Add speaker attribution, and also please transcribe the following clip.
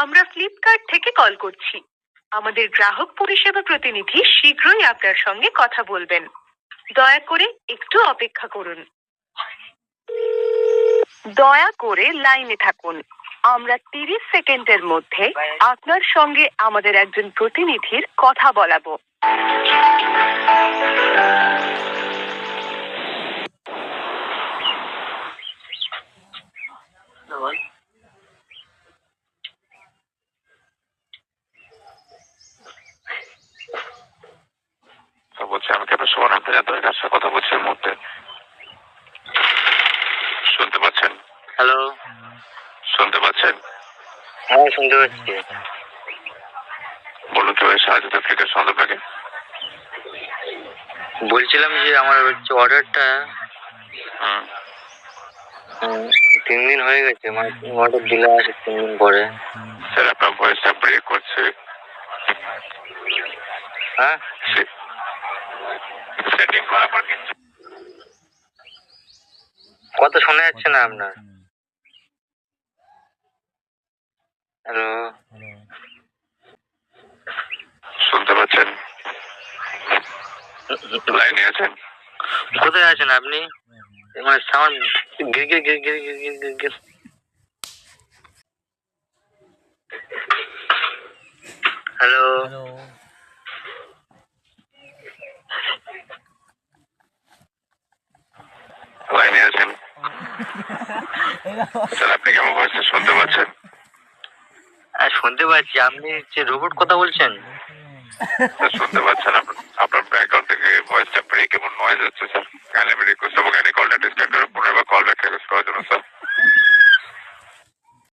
Speaker 1: আমরা ফ্লিপকার্ট থেকে কল করছি। আমাদের গ্রাহক পরিষেবা প্রতিনিধি শীঘ্রই আপনার সঙ্গে কথা বলবেন। দয়া করে একটু অপেক্ষা করুন। দয়া করে লাইনে থাকুন। আমরা 30 সেকেন্ডের মধ্যে আপনার সঙ্গে আমাদের একজন প্রতিনিধির কথা বলাবো।
Speaker 2: বলছি আমি কেন সুবর্ণ আন্তর্জাতিক কাছে কথা বলছি এই মুহূর্তে। শুনতে পাচ্ছেন?
Speaker 3: হ্যালো,
Speaker 2: শুনতে পাচ্ছেন?
Speaker 3: হ্যাঁ শুনতে পাচ্ছি।
Speaker 2: বলুন কিভাবে সাহায্য করতে সন্দেহ থাকে?
Speaker 3: বলছিলাম যে আমার হচ্ছে অর্ডারটা 3 দিন হয়ে গেছে, মানে অর্ডার দিলে আছে 3 দিন পরে।
Speaker 2: স্যার আপনার ভয়েসটা ব্রেক করছে।
Speaker 3: হ্যাঁ,
Speaker 2: সেটিং করার পর কিন্তু
Speaker 3: কথা শোনা যাচ্ছে না আপনার। হ্যালো,
Speaker 2: শুনতে পাচ্ছেন? লাইনে আছেন?
Speaker 3: কোথায় আছেন আপনি? মানে সাউন্ড গির গির গির গির গির গির গির গির। হ্যালো,
Speaker 2: লাইনে আছেন? স্যার আপনি কি আমার ভয়েসটা শুনতে পাচ্ছেন?
Speaker 3: হ্যাঁ শুনতে পাচ্ছি। আপনি যে রোবট কথা বলছেন?
Speaker 2: স্যার শুনতে পাচ্ছেন? আপনার ব্যাকগ্রাউন্ড থেকে ভয়েসটা ব্রেক এবং নয়েজ হচ্ছে স্যার। কাইন্ডলি রিকোয়েস্ট করবো কাইন্ডলি কলটা ডিসকানেক্ট করে পুনরায় কল ব্যাক রিকোয়েস্ট করার জন্য স্যার।